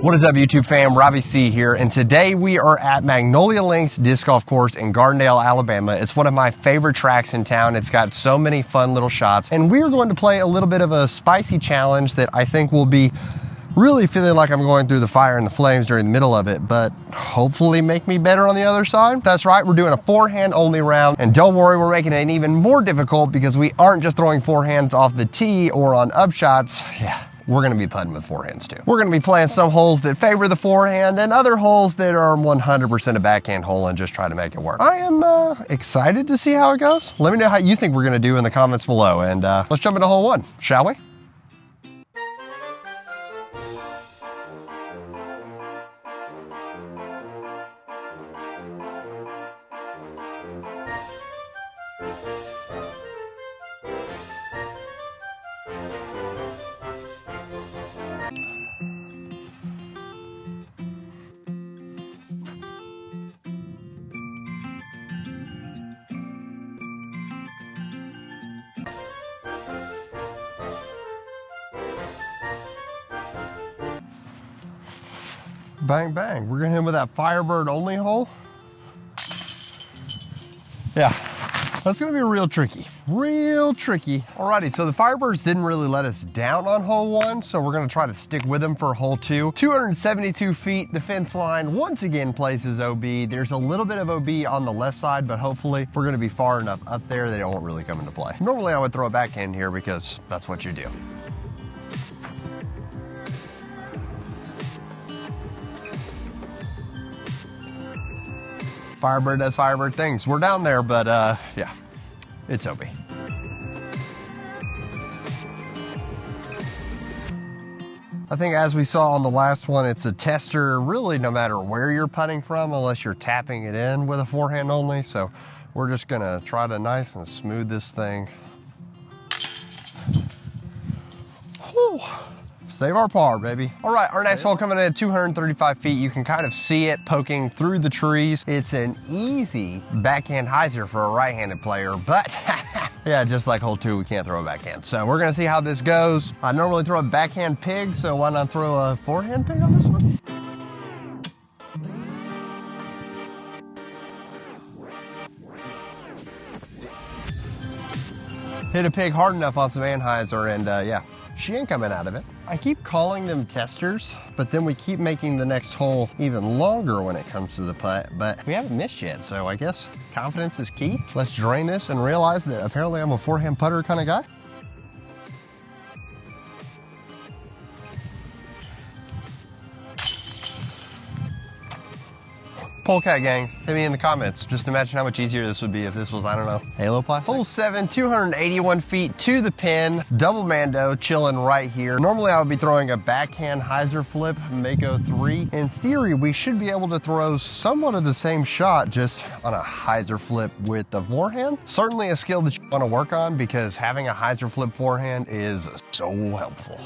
What is up, YouTube fam? Robbie C here, and today we are at Magnolia Links Disc Golf Course in Gardendale, Alabama. It's one of my favorite tracks in town. It's got so many fun little shots, and we are going to play a little bit of a spicy challenge that I think will be really feeling like I'm going through the fire and the flames during the middle of it, but hopefully make me better on the other side. That's right, we're doing a forehand only round, and don't worry, we're making it even more difficult because we aren't just throwing forehands off the tee or on upshots. Yeah. We're gonna be putting with forehands too. We're gonna be playing some holes that favor the forehand and other holes that are 100% a backhand hole and just try to make it work. I am excited to see how it goes. Let me know how you think we're gonna do in the comments below, and let's jump into hole one, shall we? Bang, bang. We're gonna hit him with that Firebird only hole. Yeah, that's gonna be real tricky, real tricky. Alrighty, so the Firebirds didn't really let us down on hole one, so we're gonna try to stick with them for hole two. 272 feet, the fence line once again places OB. There's a little bit of OB on the left side, but hopefully we're gonna be far enough up there that it won't really come into play. Normally I would throw a backhand here because that's what you do. Firebird does Firebird things. We're down there, but yeah, it's OB. I think as we saw on the last one, it's a tester really no matter where you're putting from, unless you're tapping it in with a forehand only. So we're just gonna try to nice and smooth this thing. Whew. Save our par, baby. All right, our next hole coming in at 235 feet. You can kind of see it poking through the trees. It's an easy backhand hyzer for a right-handed player, but yeah, just like hole two, we can't throw a backhand. So we're gonna see how this goes. I normally throw a backhand pig, so why not throw a forehand pig on this one? Hit a pig hard enough on some anhyzer, and yeah, she ain't coming out of it. I keep calling them testers, but then we keep making the next hole even longer when it comes to the putt, but we haven't missed yet, so I guess confidence is key. Let's drain this and realize that apparently I'm a forehand putter kind of guy. Polecat gang, hit me in the comments. Just imagine how much easier this would be if this was, I don't know, Halo plastic. Hole 7, 281 feet to the pin. Double Mando chilling right here. Normally I would be throwing a backhand hyzer flip, Mako 3. In theory, we should be able to throw somewhat of the same shot just on a hyzer flip with the forehand. Certainly a skill that you want to work on because having a hyzer flip forehand is so helpful.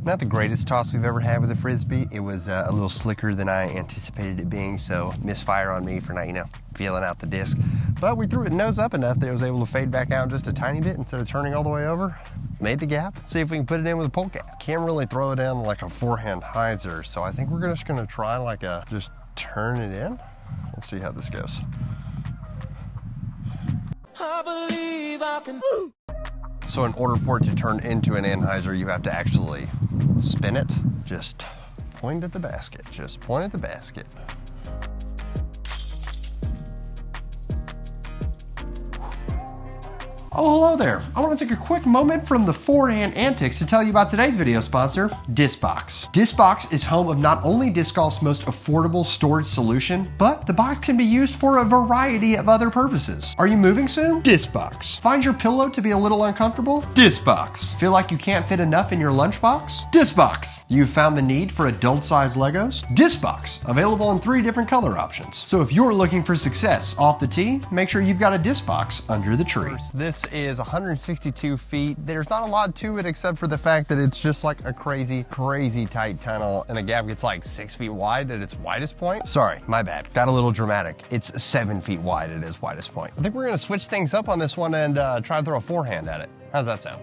Not the greatest toss we've ever had with a Frisbee. It was a little slicker than I anticipated it being, so misfire on me for not, you know, feeling out the disc. But we threw it nose up enough that it was able to fade back out just a tiny bit instead of turning all the way over. Made the gap. See if we can put it in with a polecat. Can't really throw it in like a forehand hyzer, so I think we're just gonna try like a, just turn it in. Let's see how this goes. I believe I can. So in order for it to turn into an anhyzer, you have to actually spin it. Just point at the basket. Just point at the basket. Oh, hello there. I want to take a quick moment from the forehand antics to tell you about today's video sponsor, Discbox. Discbox is home of not only disc golf's most affordable storage solution, but the box can be used for a variety of other purposes. Are you moving soon? Discbox. Find your pillow to be a little uncomfortable? Discbox. Feel like you can't fit enough in your lunchbox? Discbox. You've found the need for adult-sized Legos? Discbox. Available in 3 different color options. So if you're looking for success off the tee, make sure you've got a Discbox under the tree. This is 162 feet. There's not a lot to it except for the fact that it's just like a crazy, crazy tight tunnel, and the gap gets like 6 feet wide at its widest point. Sorry, my bad. Got a little dramatic. It's 7 feet wide at its widest point. I think we're gonna switch things up on this one and try to throw a forehand at it. How's that sound?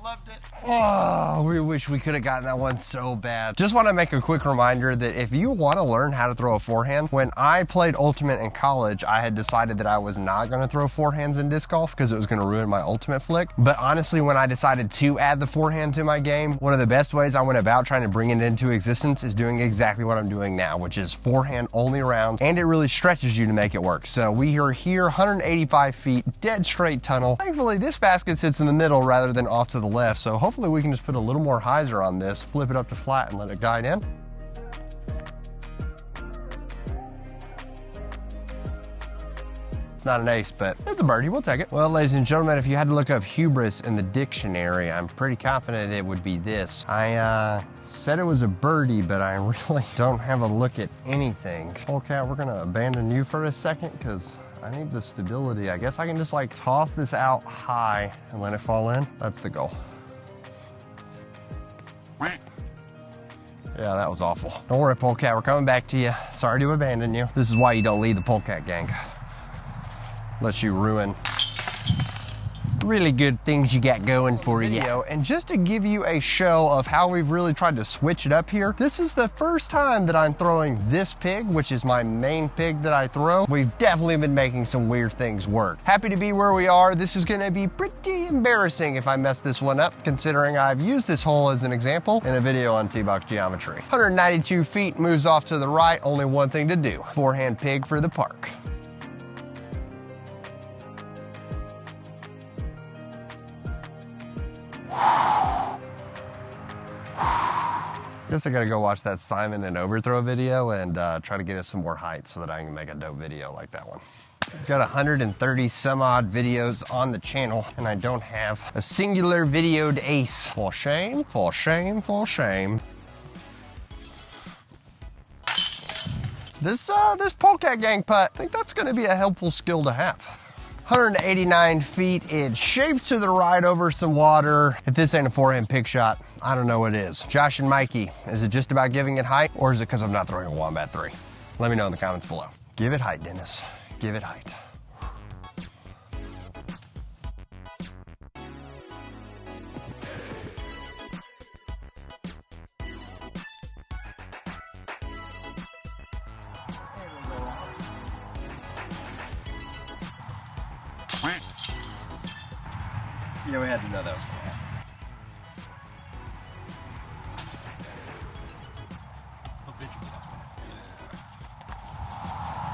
Loved it. Oh, we wish we could have gotten that one so bad. Just want to make a quick reminder that if you want to learn how to throw a forehand, when I played Ultimate in college, I had decided that I was not going to throw forehands in disc golf because it was going to ruin my Ultimate flick. But honestly, when I decided to add the forehand to my game, one of the best ways I went about trying to bring it into existence is doing exactly what I'm doing now, which is forehand only rounds, and it really stretches you to make it work. So we are here, 185 feet, dead straight tunnel. Thankfully, this basket sits in the middle rather than off to the left, so hopefully we can just put a little more hyzer on this, flip it up to flat, and let it guide in. It's not an ace, but it's a birdie. We'll take it. Well, ladies and gentlemen, if you had to look up hubris in the dictionary, I'm pretty confident it would be this. I said it was a birdie, but I really don't have a look at anything. Polecat, we're gonna abandon you for a second because I need the stability. I guess I can just like toss this out high and let it fall in. That's the goal. Yeah, that was awful. Don't worry, Polecat, we're coming back to you. Sorry to abandon you. This is why you don't lead the Polecat gang. Lets you ruin really good things you got going for you. And just to give you a show of how we've really tried to switch it up here, this is the first time that I'm throwing this pig, which is my main pig that I throw. We've definitely been making some weird things work. Happy to be where we are. This is gonna be pretty embarrassing if I mess this one up, considering I've used this hole as an example in a video on T-box geometry. 192 feet, moves off to the right, only one thing to do. Forehand pig for the park. Guess I gotta go watch that Simon and overthrow video and try to get us some more height so that I can make a dope video like that one. I've got 130 some odd videos on the channel and I don't have a singular videoed ace. For shame, for shame, for shame. This Polecat gang putt, I think that's gonna be a helpful skill to have. 189 feet, it shapes to the right over some water. If this ain't a forehand pig shot, I don't know what is. Josh and Mikey, is it just about giving it height or is it because I'm not throwing a Wombat 3? Let me know in the comments below. Give it height, Dennis, give it height. Yeah, we had to know that was going to happen.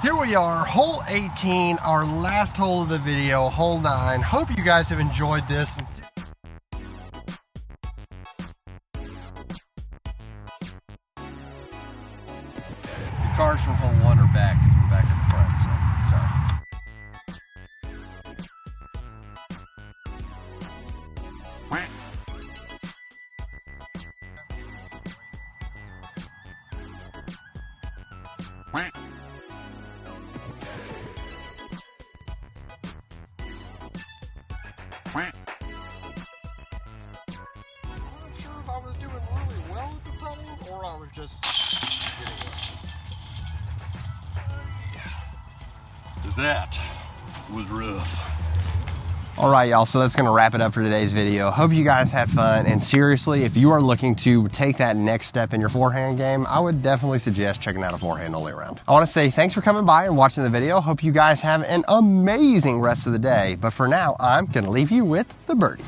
Here we are, hole 18, our last hole of the video, hole 9. Hope you guys have enjoyed this. And the cars from hole 1 are back because we're back at the front, so sorry. I'm not sure if I was doing really well at the pudding or I was just getting wet. That was rough. All right, y'all, so that's gonna wrap it up for today's video. Hope you guys had fun, and seriously, if you are looking to take that next step in your forehand game, I would definitely suggest checking out a forehand only round. I wanna say thanks for coming by and watching the video. Hope you guys have an amazing rest of the day, but for now, I'm gonna leave you with the birdie.